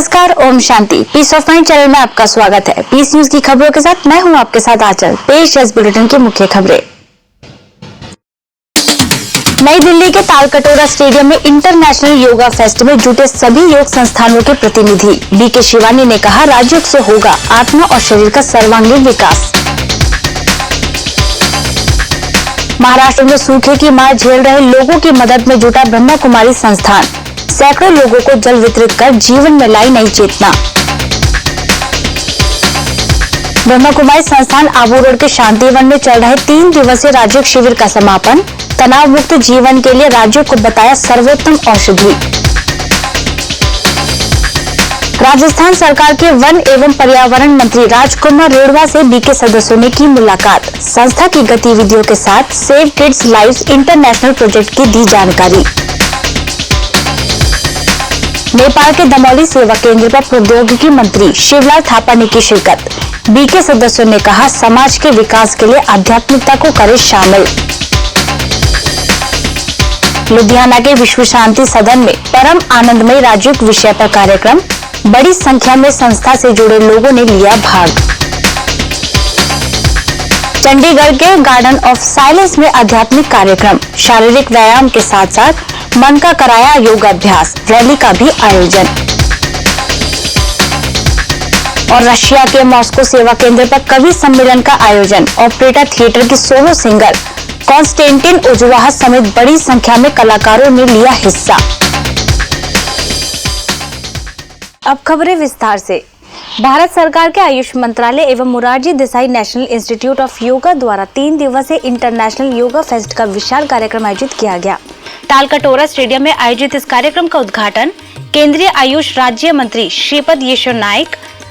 नमस्कार, Om Shanti. Piece of mind channel में आपका स्वागत है। पीस न्यूज की खबरों के साथ मैं हूं आपके साथ आंचल। पेश है इस बुलेटिन की मुख्य खबरें। नई दिल्ली के तालकटोरा स्टेडियम में इंटरनेशनल योगा फेस्ट में जुटे सभी योग संस्थानों के प्रतिनिधि बीके शिवानी ने कहा, राजयोग से होगा आत्मा और शरीर का सर्वांगीण विकास। महाराष्ट्र में सूखे की मार झेल रहे लोगों की मदद में जुटा ब्रह्मा कुमारी संस्थान, सैकड़ों लोगों को जल वितरित कर जीवन में लाई नई चेतना। ब्रह्मा कुमारी संस्थान आबू रोड के शांतिवन में चल रहे 3 दिवसीय राजयोग शिविर का समापन। तनाव मुक्त जीवन के लिए राजयोग को बताया सर्वोत्तम औषधि। राजस्थान सरकार के वन एवं पर्यावरण मंत्री राजकुमार रेणवा से बीके सदस्यों ने की मुलाकात। संस्था की गतिविधियों के साथ save kids lives international project की दी जानकारी। नेपाल के दमौली सेवा केंद्र पर प्रौद्योगिकी मंत्री शिवलाल थापा ने की शिरकत। बीके सदस्यों ने कहा, समाज के विकास के लिए आध्यात्मिकता को करें शामिल। लुधियाना के विश्व शांति सदन में परम आनंदमय राजयोग विषय पर कार्यक्रम। बड़ी संख्या में संस्था से जुड़े लोगों ने लिया भाग। चंडीगढ़ के गार्डन ऑफ साइलेंस में आध्यात्मिक कार्यक्रम। शारीरिक व्यायाम के साथ साथ मन का कराया योगाभ्यास। रैली का भी आयोजन। और रशिया के मॉस्को सेवा केंद्र पर कवि सम्मेलन का आयोजन। ऑपरेटा थिएटर की सोलो सिंगर कॉन्स्टेंटिन ओजुवाहा समेत बड़ी संख्या में कलाकारों ने लिया हिस्सा। अब खबरें विस्तार से। भारत सरकार के आयुष मंत्रालय एवं Morarji Desai national institute of yoga द्वारा 3 दिवसीय इंटरनेशनल योगा फेस्ट का विशाल कार्यक्रम आयोजित किया गया। तालकटोरा स्टेडियम में आयोजित इस कार्यक्रम का उद्घाटन केंद्रीय आयुष राज्य मंत्री श्रीपद येशो नाइक,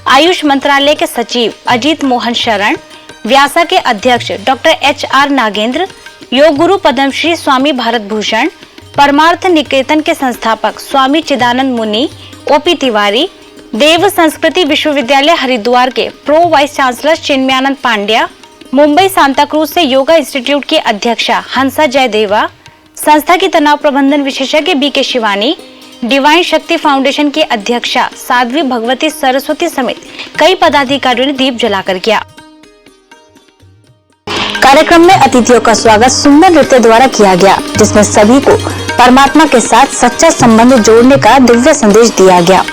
आयुष मंत्रालय के सचिव अजीत मोहन शरण, व्यासा के अध्यक्ष डॉक्टर HR नागेंद्र, योग गुरु पद्मश्री स्वामी भारत भूषण, परमार्थ निकेतन के संस्थापक स्वामी चिदानंद मुनि, OP तिवारी, देव संस्कृति विश्वविद्यालय हरिद्वार के pro vice chancellor Chinmayanand Pandya, Mumbai Santa cruise से योगा इंस्टीट्यूट की अध्यक्षा हंसा जयदेवा, संस्था की तनाव प्रबंधन विशेषज्ञ बीके शिवानी, डिवाइन शक्ति फाउंडेशन की अध्यक्षा साध्वी भगवती सरस्वती समेत कई पदाधिकारियों ने दीप जलाकर किया। कार्यक्रम में अतिथियों का स्वागत सुंदर नृत्य द्वारा किया गया, जिसमें सभी को परमात्मा के साथ सच्चा संबंध जोड़ने का दिव्य संदेश दिया गया।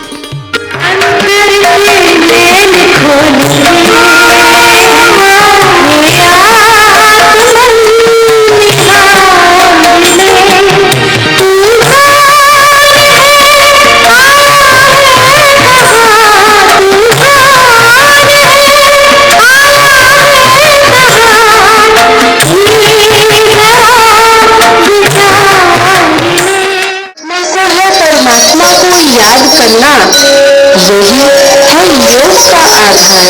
याद करना यही है योग का आधार।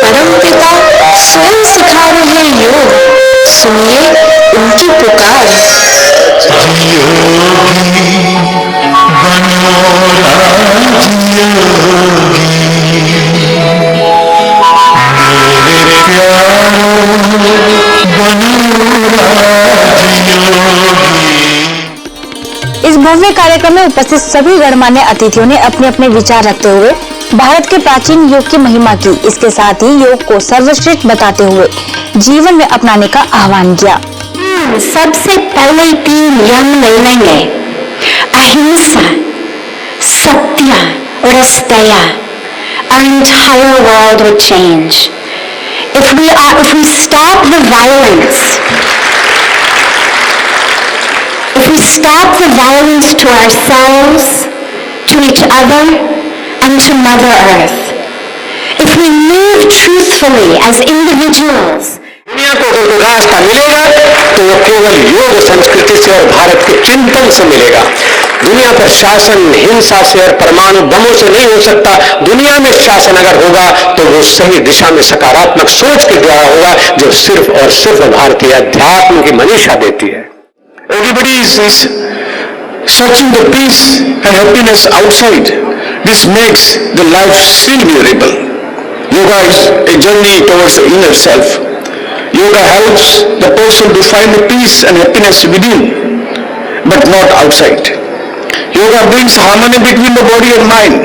परम पिता स्वयं सिखा रहे योग, सुनिए उनकी पुकार। इस भव्य कार्यक्रम में उपस्थित सभी गणमान्य अतिथियों ने अपने अपने विचार रखते हुए भारत के प्राचीन योग की महिमा की। इसके साथ ही योग को सर्वश्रेष्ठ बताते हुए जीवन में अपनाने का आह्वान किया। सबसे पहले 3 यम लेंगे, अहिंसा, सत्य और अस्तया। Our entire world would change if we stop the violence. If we stop the violence to ourselves, to each other, and to Mother Earth. If we move truthfully as individuals. दुनिया को अगर रास्ता मिलेगा तो वो केवल योग संस्कृति से और भारत के चिंतन से मिलेगा। दुनिया पर शासन हिंसा से और परमाणु बमों से नहीं हो सकता। दुनिया में शासन अगर होगा तो वो सही दिशा में सकारात्मक सोच के द्वारा होगा, जो सिर्फ और सिर्फ भारतीय अध्यात्म की मनीषा देती है। Everybody is searching the peace and happiness outside. This makes the life still bearable. Yoga is a journey towards the inner self. Yoga helps the person to find the peace and happiness within, but not outside. Yoga brings harmony between the body and mind.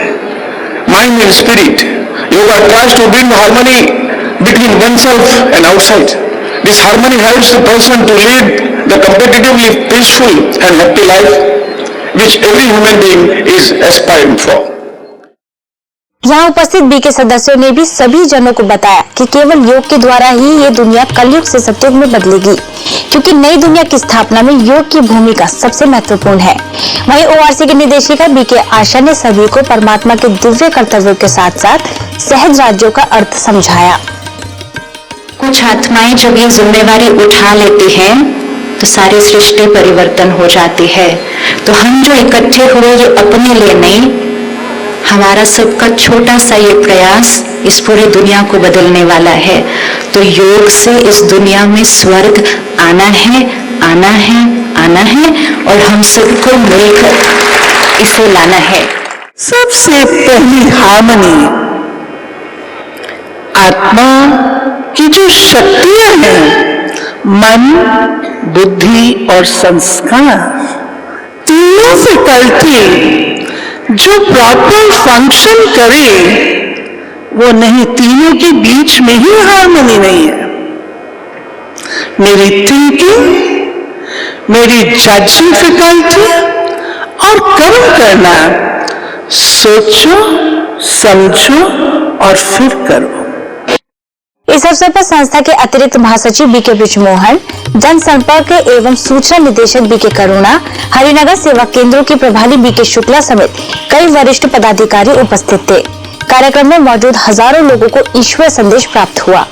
mind and spirit. Yoga tries to bring harmony between oneself and outside. This harmony helps the person to lead the competitively peaceful and happy life which every human being is aspiring for. यहाँ उपस्थित BK सदस्यों ने भी सभी जनों को बताया कि केवल योग के द्वारा ही ये दुनिया कलयुग से सतयुग में बदलेगी, क्योंकि नई दुनिया की स्थापना में योग की भूमिका सबसे महत्वपूर्ण है। वहीं ओआरसी की निदेशिका बीके आशा ने सभी को परमात्मा के दिव्य कर्तव्यों के साथ साथ सहज राज्यों का अर्थ समझाया। कुछ आत्माएं जब ये जिम्मेवारी उठा लेती हैं तो सारी सृष्टि परिवर्तन हो जाती है। तो हम जो इकट्ठे हुए ये अपने लिए नहीं, हमारा सबका छोटा सा ये प्रयास इस पूरी दुनिया को बदलने वाला है। तो योग से इस दुनिया में स्वर्ग आना है, आना है, आना है और हम सबको मिलकर इसे लाना है। सबसे पहली हार्मनी आत्मा की जो शक्तियां हैं, मन, बुद्धि और संस्कार, तीनों फैकल्टी जो प्रॉपर फंक्शन करे, वो नहीं, तीनों के बीच में ही हार्मनी नहीं है। मेरी थिंकिंग, मेरी जजिंग फैकल्टी और कर्म करना, सोचो, समझो और फिर करो। इस अवसर पर संस्था के अतिरिक्त महासचिव बीके ब्रिजमोहन, जनसंपर्क एवं सूचना निदेशक बीके करुणा, हरिनगर सेवा केंद्रों के प्रभारी बीके शुक्ला समेत कई वरिष्ठ पदाधिकारी उपस्थित थे। कार्यक्रम में मौजूद हजारों लोगों को ईश्वर संदेश प्राप्त हुआ।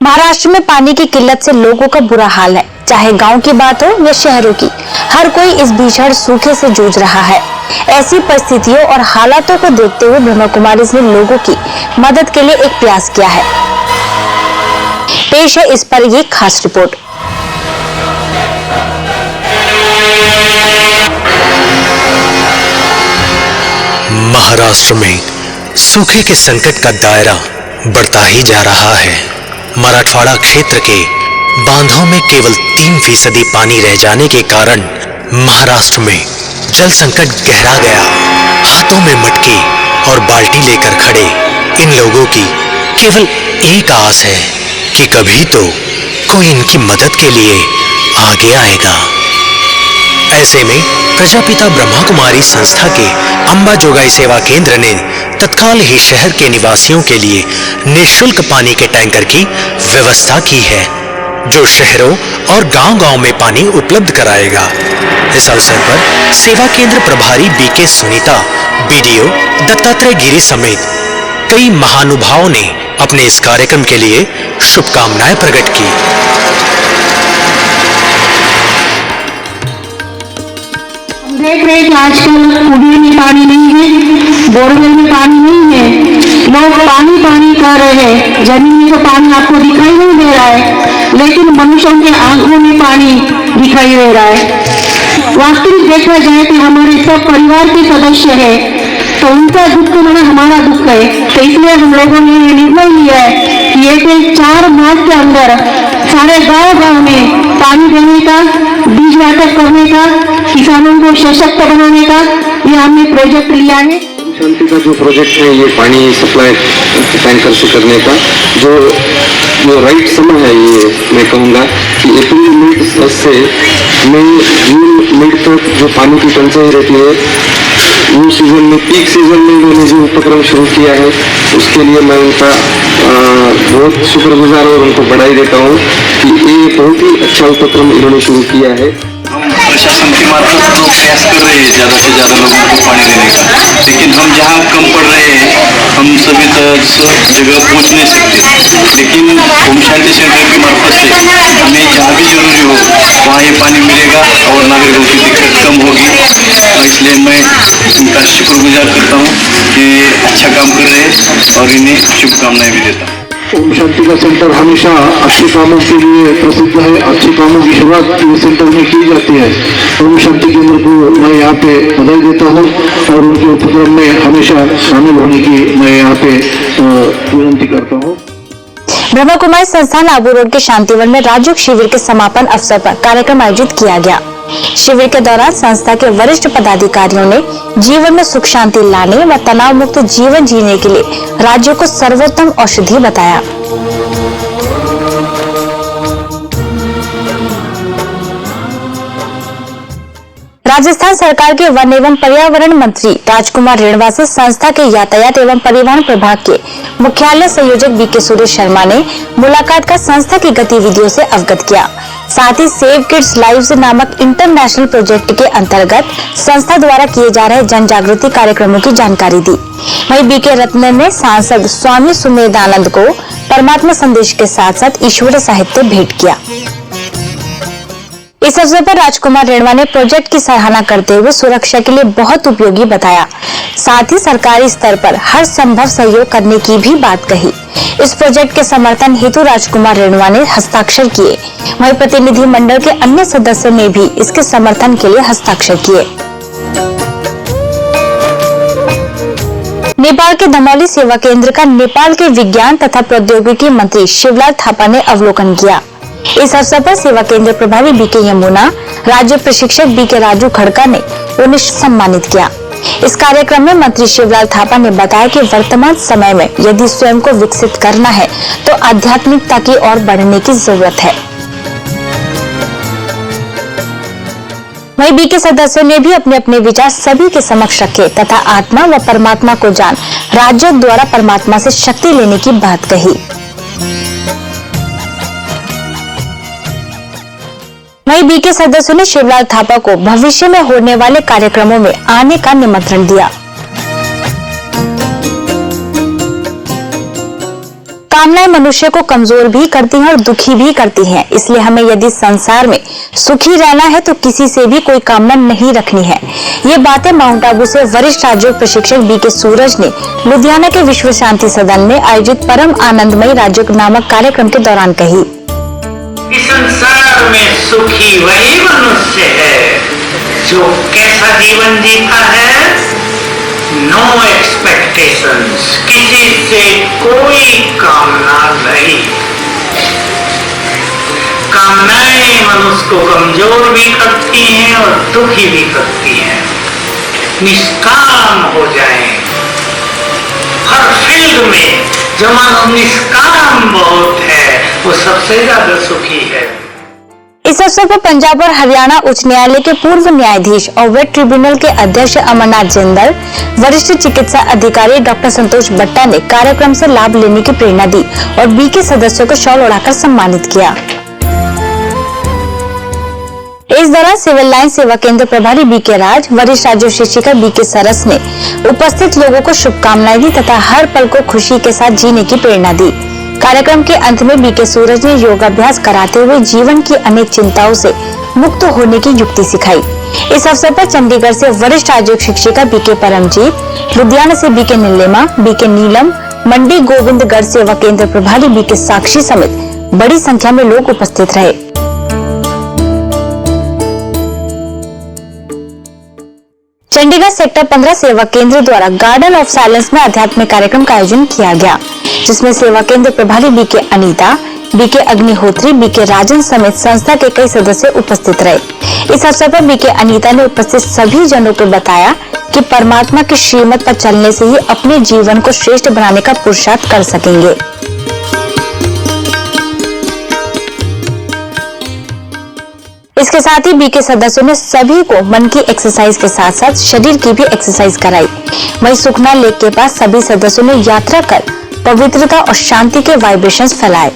महाराष्ट्र में पानी की किल्लत से लोगों का बुरा हाल है, चाहे गांव की बात हो या शहरों की, हर कोई इस भीषण सूखे से जूझ रहा है। ऐसी परिस्थितियों और हालातों को देखते हुए ब्रह्मा कुमारीज ने लोगों की मदद के लिए एक प्रयास किया है। पेश है इस पर ये खास रिपोर्ट। महाराष्ट्र में सूखे के संकट का दायरा बढ़ता ही जा रहा है। मराठवाड़ा क्षेत्र के बांधों में केवल 3% पानी रह जाने के कारण महाराष्ट्र में जल संकट गहरा गया। हाथों में मटके और बाल्टी लेकर खड़े इन लोगों की केवल एक आस है कि कभी तो कोई इनकी मदद के लिए आगे आएगा। ऐसे में प्रजापिता ब्रह्मा कुमारी संस्था के अंबा जोगाई सेवा केंद्र ने तत्काल ही शहर के निवासियों के लिए निःशुल्क पानी के टैंकर की व्यवस्था की है, जो शहरों और गांव-गांव में पानी उपलब्ध कराएगा। इस अवसर पर सेवा केंद्र प्रभारी बीके सुनीता, बीडीओ दत्तात्रेय गिरी समेत कई महानुभावों ने अपने इस कार्यक्रम के लिए शुभकामनाएं प्रकट की। देख रहे हैं आजकल कुएं में पानी नहीं है, बोरवेल में पानी नहीं है, लोग पानी पानी कर रहे हैं। जमीन में तो पानी आपको दिखाई नहीं दे रहा है, लेकिन मनुष्यों के आंखों में पानी दिखाई दे रहा है। वास्तविक देखा जाए तो हमारे सब परिवार के सदस्य है, तो उनका दुख माना हमारा दुख है। तो इसलिए हम लोगों ने ये निर्णय लिया है कि एक 4 मास के अंदर सारे गांव में पानी देने का, बीज वाटप करने का, किसानों को सशक्त बनाने का ये हमने प्रोजेक्ट लिया है। शांति का जो प्रोजेक्ट है, ये पानी सप्लाई टैंकर से करने का जो राइट समय है, ये मैं कहूँगा कि अप्रैल मई से मई जून मई तक जो पानी की टंचाई रहती है, वो सीजन में, पीक सीजन में इन्होंने जो उपक्रम शुरू किया है, उसके लिए मैं उनका बहुत शुक्रगुजार और उनको बधाई देता हूँ कि ये बहुत ही अच्छा उपक्रम इन्होंने शुरू किया है। हम प्रशासन के मार्फत तो प्रयास कर रहे हैं ज़्यादा से ज़्यादा लोगों को पानी देने का, लेकिन हम जहाँ कम पड़ रहे हैं हम सभी तक सब जगह पहुँच नहीं सकते। लेकिन ओम शांति सेंटर की मार्फत से हमें जहाँ भी जरूरी हो वहाँ ये पानी मिलेगा और नागरिकों की दिक्कत कम होगी। इसलिए मैं उनका शुक्रगुजार करता हूँ कि अच्छा काम कर रहे हैं और इन्हें शुभकामनाएं भी देता हूँ। ओम शांति का सेंटर हमेशा अच्छे कामों के लिए प्रसिद्ध है। अच्छे कामों की शुरुआत इस सेंटर में की जाती है। ओम शांति केंद्र को मैं यहाँ पे बधाई देता हूँ और उनके उपक्रम में हमेशा शामिल होने की मैं यहाँ पे विनती करता हूँ। ब्रह्मा कुमारी संस्थान आबू रोड के शांतिवन में राजयोग शिविर के समापन अवसर पर कार्यक्रम आयोजित किया गया। शिविर के दौरान संस्था के वरिष्ठ पदाधिकारियों ने जीवन में सुख शांति लाने व तनाव मुक्त जीवन जीने के लिए राज्यों को सर्वोत्तम औषधि बताया। राजस्थान सरकार के वन एवं पर्यावरण मंत्री राजकुमार रेणवा से संस्था के यातायात एवं परिवहन प्रभाग के मुख्यालय संयोजक बीके सुरेश शर्मा ने मुलाकात कर संस्था की गतिविधियों से अवगत किया। साथ ही सेव किड्स लाइव्स नामक इंटरनेशनल प्रोजेक्ट के अंतर्गत संस्था द्वारा किए जा रहे जन जागृति कार्यक्रमों की जानकारी दी। वहीं बीके रत्न ने सांसद स्वामी सुमेधानंद को परमात्मा संदेश के साथ साथ ईश्वर साहित्य भेंट किया। इस अवसर पर राजकुमार रेणवा ने प्रोजेक्ट की सराहना करते हुए सुरक्षा के लिए बहुत उपयोगी बताया। साथ ही सरकारी स्तर पर हर संभव सहयोग करने की भी बात कही। इस प्रोजेक्ट के समर्थन हेतु राजकुमार रेणवा ने हस्ताक्षर किए। वहीं प्रतिनिधि मंडल के अन्य सदस्यों ने भी इसके समर्थन के लिए हस्ताक्षर किए। नेपाल के धमौली सेवा केंद्र का नेपाल के विज्ञान तथा प्रौद्योगिकी मंत्री शिवलाल थापा ने अवलोकन किया। इस अवसर पर सेवा केंद्र प्रभारी बीके यमुना, राज्य प्रशिक्षक बीके राजू खड़का ने उन्हें सम्मानित किया। इस कार्यक्रम में मंत्री शिवलाल थापा ने बताया कि वर्तमान समय में यदि स्वयं को विकसित करना है तो आध्यात्मिकता की ओर बढ़ने की जरूरत है। वहीं बीके सदस्यों ने भी अपने अपने विचार सभी के समक्ष रखे तथा आत्मा व परमात्मा को जान राज्यों द्वारा परमात्मा से शक्ति लेने की बात कही। वहीं बीके सदस्यों ने शिवलाल थापा को भविष्य में होने वाले कार्यक्रमों में आने का निमंत्रण दिया। कामनाएं मनुष्य को कमजोर भी करती हैं और दुखी भी करती हैं, इसलिए हमें यदि संसार में सुखी रहना है तो किसी से भी कोई कामना नहीं रखनी है। ये बातें माउंट आबू से वरिष्ठ राजयोग प्रशिक्षक बीके सूरज ने लुधियाना के विश्व शांति सदन में आयोजित परम आनंदमयी राजयोग नामक कार्यक्रम के दौरान कही। इस संसार में सुखी वही मनुष्य है जो कैसा जीवन जीता है, नो एक्सपेक्टेशंस, किसी से कोई कामना नहीं। कामनाएं मनुष्य को कमजोर भी करती हैं और दुखी भी करती हैं। निष्काम हो जाएं। हर फील्ड में जो मानो निष्काम बहुत है वो सबसे ज्यादा सुखी है। इस अवसर पर पंजाब और हरियाणा उच्च न्यायालय के पूर्व न्यायाधीश और वेट ट्रिब्यूनल के अध्यक्ष अमरनाथ जिंदल, वरिष्ठ चिकित्सा अधिकारी डॉक्टर संतोष बट्टा ने कार्यक्रम से लाभ लेने की प्रेरणा दी और बीके सदस्यों को शॉल उड़ाकर सम्मानित किया। इस दौरान सिविल लाइन सेवा केंद्र प्रभारी बीके राज, वरिष्ठ राज्य शिक्षिका बीके सरस ने उपस्थित लोगों को शुभकामनाएं दी तथा हर पल को खुशी के साथ जीने की प्रेरणा दी। कार्यक्रम के अंत में बीके सूरज ने योगाभ्यास कराते हुए जीवन की अनेक चिंताओं से मुक्त होने की युक्ति सिखाई। इस अवसर पर चंडीगढ़ से वरिष्ठ राजयोग शिक्षिका बीके परमजीत, लुधियाना से बीके नीलिमा, बीके नीलम, मंडी गोविंदगढ़ सेवा केंद्र प्रभारी बीके साक्षी समेत बड़ी संख्या में लोग उपस्थित रहे। चंडीगढ़ सेक्टर 15 सेवा केंद्र द्वारा गार्डन ऑफ साइलेंस में आध्यात्मिक कार्यक्रम का आयोजन किया गया, जिसमें सेवा केंद्र प्रभारी BK Anita, BK Agnihotri, BK Rajan समेत संस्था के कई सदस्य उपस्थित रहे। इस अवसर पर बीके अनीता ने उपस्थित सभी जनों को बताया कि परमात्मा की श्रीमत पर चलने से ही अपने जीवन को श्रेष्ठ बनाने का पुरुषार्थ कर सकेंगे। इसके साथ ही बीके सदस्यों ने सभी को मन की एक्सरसाइज के साथ साथ शरीर की भी एक्सरसाइज कराई। वहीं सुखना लेक के पास सभी सदस्यों ने यात्रा कर पवित्रता और शांति के वाइब्रेशंस फैलाए।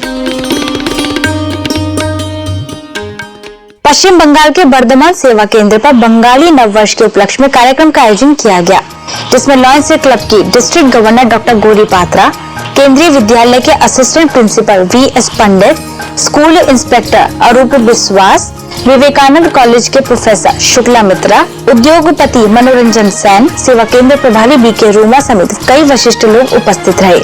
पश्चिम बंगाल के बर्धमान सेवा केंद्र पर बंगाली नववर्ष के उपलक्ष्य में कार्यक्रम का आयोजन किया गया, जिसमें लॉयंस क्लब की district governor doctor Gauri Patra, केंद्रीय विद्यालय के असिस्टेंट प्रिंसिपल वी.एस. पंडित, स्कूल इंस्पेक्टर अरूप विश्वास, विवेकानंद कॉलेज के प्रोफेसर शुक्ला मित्रा, उद्योगपति मनोरंजन सेन, सेवा केंद्र प्रभारी बीके रूमा समेत कई वरिष्ठ लोग उपस्थित रहे।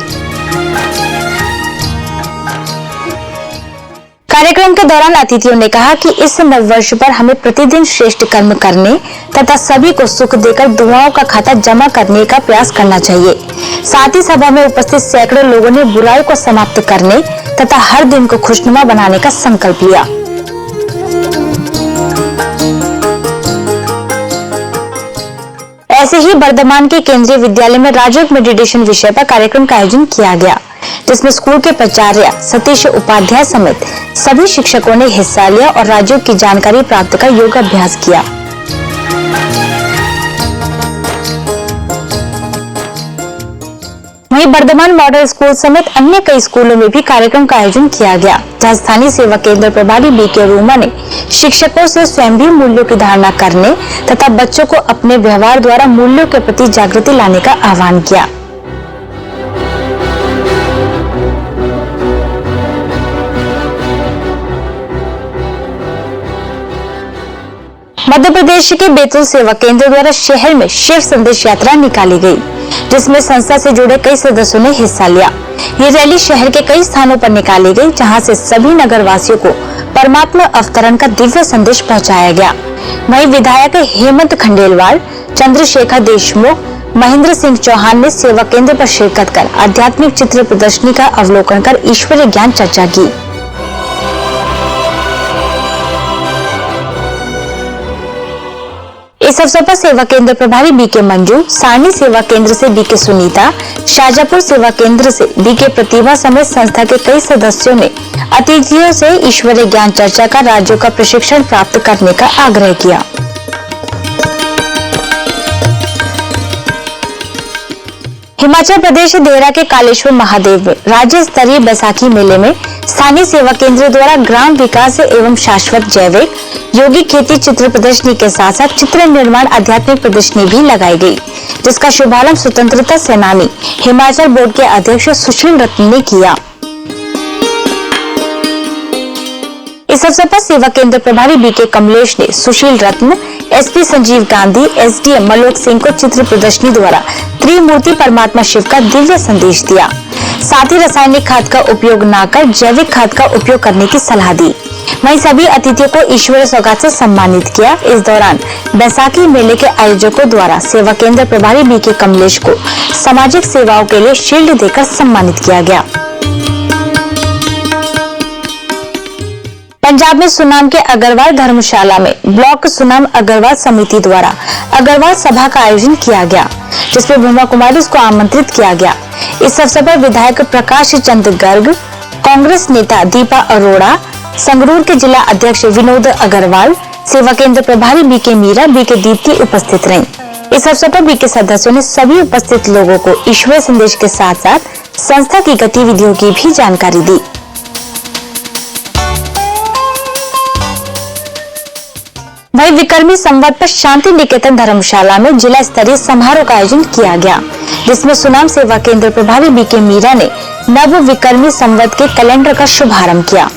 कार्यक्रम के दौरान अतिथियों ने कहा कि इस नववर्ष पर हमें प्रतिदिन श्रेष्ठ कर्म करने तथा सभी को सुख देकर दुआओं का खाता जमा करने का प्रयास करना चाहिए। साथ ही सभा में उपस्थित सैकड़ों लोगों ने बुराई को समाप्त करने तथा हर दिन को खुशनुमा बनाने का संकल्प लिया। ऐसे ही बर्धमान के केंद्रीय विद्यालय में राजयोग मेडिटेशन विषय पर कार्यक्रम का आयोजन किया गया, जिसमें स्कूल के प्राचार्य सतीश उपाध्याय समेत सभी शिक्षकों ने हिस्सा लिया और राजयोग की जानकारी प्राप्त कर योगाभ्यास किया। वहीं बर्धमान मॉडल स्कूल समेत अन्य कई स्कूलों में भी कार्यक्रम का आयोजन किया गया, जहां स्थानीय सेवा केंद्र प्रभारी बीके रूमा ने शिक्षकों से स्वयं भी मूल्यों की धारणा करने तथा बच्चों को अपने व्यवहार द्वारा मूल्यों के प्रति जागृति लाने का आह्वान किया। मध्य प्रदेश के बैतूल सेवा केंद्र द्वारा शहर में शिव संदेश यात्रा निकाली गई, जिसमें संस्था से जुड़े कई सदस्यों ने हिस्सा लिया। ये रैली शहर के कई स्थानों पर निकाली गई, जहां से सभी नगर वासियों को परमात्मा अवतरण का दिव्य संदेश पहुंचाया गया। वहीं विधायक हेमंत खंडेलवाल, चंद्रशेखर देशमुख, महेंद्र सिंह चौहान ने सेवा केंद्र पर शिरकत कर आध्यात्मिक चित्र प्रदर्शनी का अवलोकन कर ईश्वरीय ज्ञान चर्चा की। इस अवसर पर सेवा केंद्र प्रभारी बीके मंजू, सारणी सेवा केंद्र से बीके सुनीता, शाजापुर सेवा केंद्र से बीके प्रतिभा समेत संस्था के कई सदस्यों ने अतिथियों से ईश्वरीय ज्ञान चर्चा का राज्यों का प्रशिक्षण प्राप्त करने का आग्रह किया। हिमाचल प्रदेश देहरा के कालेश्वर महादेव में राज्य स्तरीय बैसाखी मेले में स्थानीय सेवा केंद्र द्वारा ग्राम विकास एवं शाश्वत जैविक योगिक खेती चित्र प्रदर्शनी के साथ साथ चित्र निर्माण आध्यात्मिक प्रदर्शनी भी लगाई गई, जिसका शुभारंभ स्वतंत्रता सेनानी हिमाचल बोर्ड के अध्यक्ष सुशील रत्न ने किया। इस अवसर पर सेवा केंद्र प्रभारी बीके कमलेश ने सुशील रत्न, SP Sanjeev Gandhi, SDM malloc Singh को चित्र प्रदर्शनी द्वारा त्रिमूर्ति परमात्मा शिव का दिव्य संदेश दिया। साथ ही रासायनिक खाद का उपयोग न कर जैविक खाद का उपयोग करने की सलाह दी। वहीं सभी अतिथियों को ईश्वरीय सौगात से सम्मानित किया। इस दौरान बैसाखी मेले के आयोजकों द्वारा सेवा केंद्र प्रभारी बीके कमलेश को सामाजिक सेवाओं के लिए शील्ड देकर सम्मानित किया गया। पंजाब में सुनाम के अग्रवाल धर्मशाला में ब्लॉक सुनाम अग्रवाल समिति द्वारा अग्रवाल सभा का आयोजन किया गया, जिसमें ब्रह्मा कुमारी को आमंत्रित किया गया। इस अवसर पर विधायक प्रकाश चंद गर्ग, कांग्रेस नेता दीपा अरोड़ा, संगरूर के जिला अध्यक्ष विनोद अग्रवाल, सेवा केंद्र प्रभारी बीके मीरा, बीके दीप्ति उपस्थित रहीं। इस अवसर पर बीके सदस्यों ने सभी उपस्थित लोगों को ईश्वर संदेश के साथ साथ संस्था की गतिविधियों की भी जानकारी दी। वहीं विक्रमी संवत पर शांति निकेतन धर्मशाला में जिला स्तरीय समारोह का आयोजन किया गया, जिसमें सुनाम सेवा केंद्र प्रभारी बीके मीरा ने नव विक्रमी संवत के कैलेंडर का शुभारंभ किया।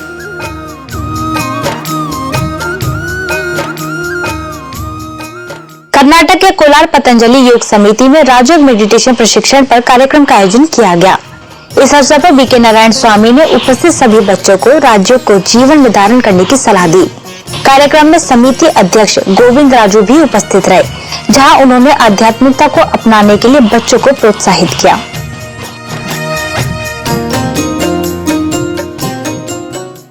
कर्नाटक के कोलार पतंजलि योग समिति में राजयोग मेडिटेशन प्रशिक्षण पर कार्यक्रम का आयोजन किया गया। इस अवसर पर बीके नारायण स्वामी ने उपस्थित सभी बच्चों को राजयोग को जीवन में धारण करने की सलाह दी। कार्यक्रम में समिति अध्यक्ष गोविंद राजू भी उपस्थित रहे, जहां उन्होंने आध्यात्मिकता को अपनाने के लिए बच्चों को प्रोत्साहित किया।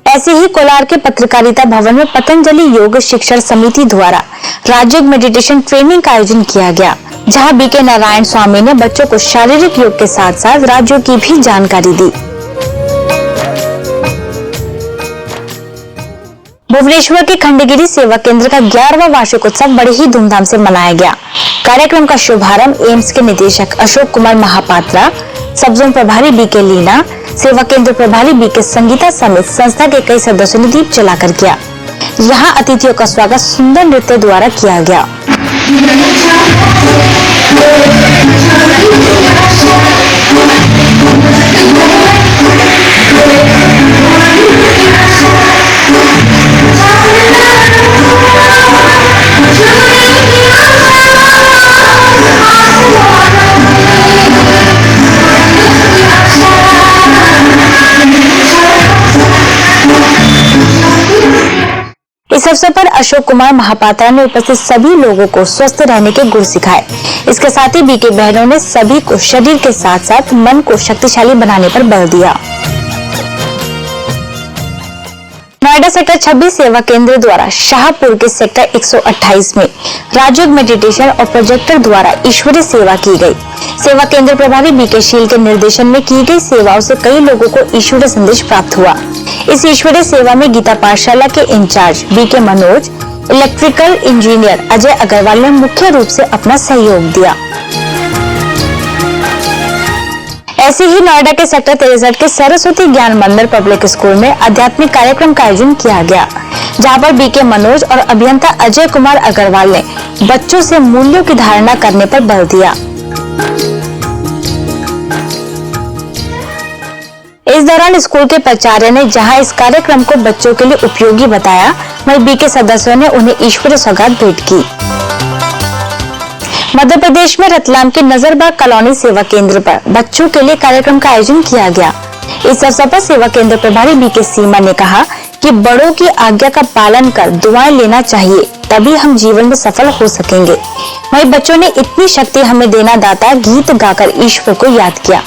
ऐसे ही कोलार के पत्रकारिता भवन में पतंजलि योग शिक्षण समिति द्वारा राजयोग मेडिटेशन ट्रेनिंग का आयोजन किया गया, जहां बीके नारायण स्वामी ने बच्चों को शारीरिक योग के साथ साथ राजयोग की भी जानकारी दी। भुवनेश्वर के खंडगिरी सेवा केंद्र का 11वां वार्षिकोत्सव बड़े ही धूमधाम से मनाया गया। कार्यक्रम का शुभारंभ एम्स के निदेशक अशोक कुमार महापात्रा, सब जोन प्रभारी बीके लीना, सेवा केंद्र प्रभारी बीके संगीता समेत संस्था के कई सदस्यों ने दीप जलाकर किया। यहाँ अतिथियों का स्वागत सुंदर नृत्य द्वारा किया गया। इस अवसर पर अशोक कुमार महापात्रा ने उपस्थित सभी लोगों को स्वस्थ रहने के गुर सिखाए। इसके साथ ही बीके बहनों ने सभी को शरीर के साथ साथ मन को शक्तिशाली बनाने पर बल दिया। नोएडा सेक्टर 26 सेवा केंद्र द्वारा शाहपुर के सेक्टर 128 में राजयोग मेडिटेशन और प्रोजेक्टर द्वारा ईश्वरीय सेवा की गई। सेवा केंद्र प्रभारी बीके शील के निर्देशन में की गई सेवाओं से कई लोगों को ईश्वरीय संदेश प्राप्त हुआ। इस ईश्वरीय सेवा में गीता पाठशाला के incharge BK Manoj, electrical engineer Ajay Agarwal ने मुख्य रूप से अपना सहयोग दिया। ऐसे ही नोएडा के सेक्टर 63 के सरस्वती ज्ञान मंदिर पब्लिक स्कूल में आध्यात्मिक कार्यक्रम का आयोजन किया गया, जहां पर बीके मनोज और अभियंता अजय कुमार अग्रवाल ने बच्चों से मूल्यों की धारणा करने पर बल दिया। इस दौरान स्कूल के प्राचार्य ने जहां इस कार्यक्रम को बच्चों के लिए उपयोगी बताया, वहीं बीके सदस्यों ने उन्हें ईश्वरीय सौगात भेंट की। मध्य प्रदेश में रतलाम के नजरबाग कॉलोनी सेवा केंद्र पर बच्चों के लिए कार्यक्रम का आयोजन किया गया। इस अवसर पर सेवा केंद्र प्रभारी बीके सीमा ने कहा कि बड़ों की आज्ञा का पालन कर दुआएं लेना चाहिए, तभी हम जीवन में सफल हो सकेंगे। वहीं बच्चों ने इतनी शक्ति हमें देना दाता गीत गाकर ईश्वर को याद किया।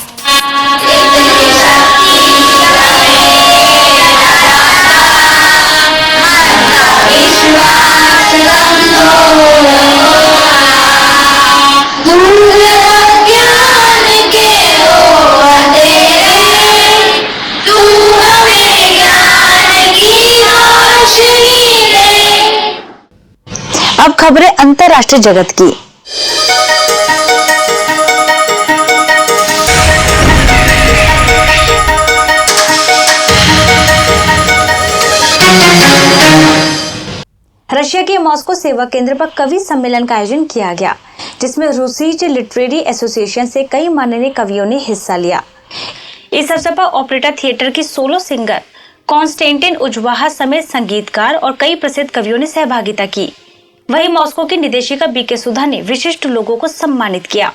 अब खबरें अंतर्राष्ट्रीय जगत की। रशिया के मॉस्को सेवा केंद्र पर कवि सम्मेलन का आयोजन किया गया, जिसमें रूसी लिटरेरी एसोसिएशन से कई माननीय कवियों ने हिस्सा लिया। इस अवसर पर ऑपरेटा थिएटर की सोलो सिंगर कॉन्स्टेंटिन उजवाहा समेत संगीतकार और कई प्रसिद्ध कवियों ने सहभागिता की। वहीं मॉस्को की निदेशिका बीके सुधा ने विशिष्ट लोगों को सम्मानित किया।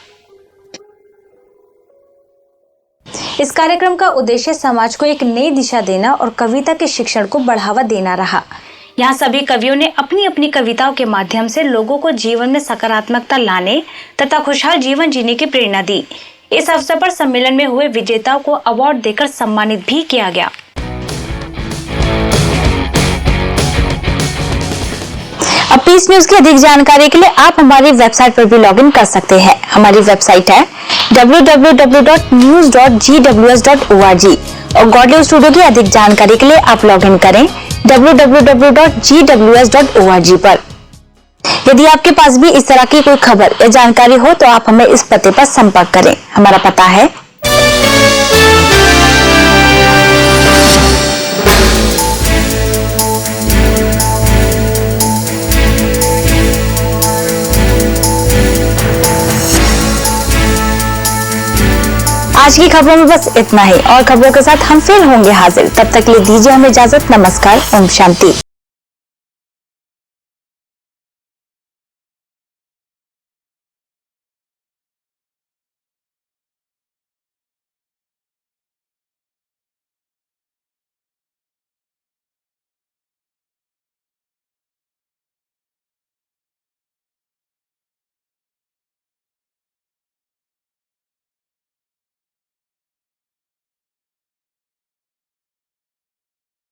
इस कार्यक्रम का उद्देश्य समाज को एक नई दिशा देना और कविता के शिक्षण को बढ़ावा देना रहा। यहाँ सभी कवियों ने अपनी अपनी कविताओं के माध्यम से लोगों को जीवन में सकारात्मकता लाने तथा खुशहाल जीवन जीने की प्रेरणा दी। इस अवसर पर सम्मेलन में हुए विजेताओं को अवार्ड देकर सम्मानित भी किया गया। अब पीस न्यूज की अधिक जानकारी के लिए आप हमारी वेबसाइट पर भी लॉगिन कर सकते हैं। हमारी वेबसाइट है www.news.gws.org और गॉडलिव स्टूडियो की अधिक जानकारी के लिए आप लॉगिन करें www.gws.org पर। यदि आपके पास भी इस तरह की कोई खबर या जानकारी हो तो आप हमें इस पते पर संपर्क करें। हमारा पता है आज की खबरों में बस इतना ही और खबरों के साथ हम फिर होंगे हाजिर। तब तक के लिए दीजिए हमें इजाजत। नमस्कार, ओम शांति।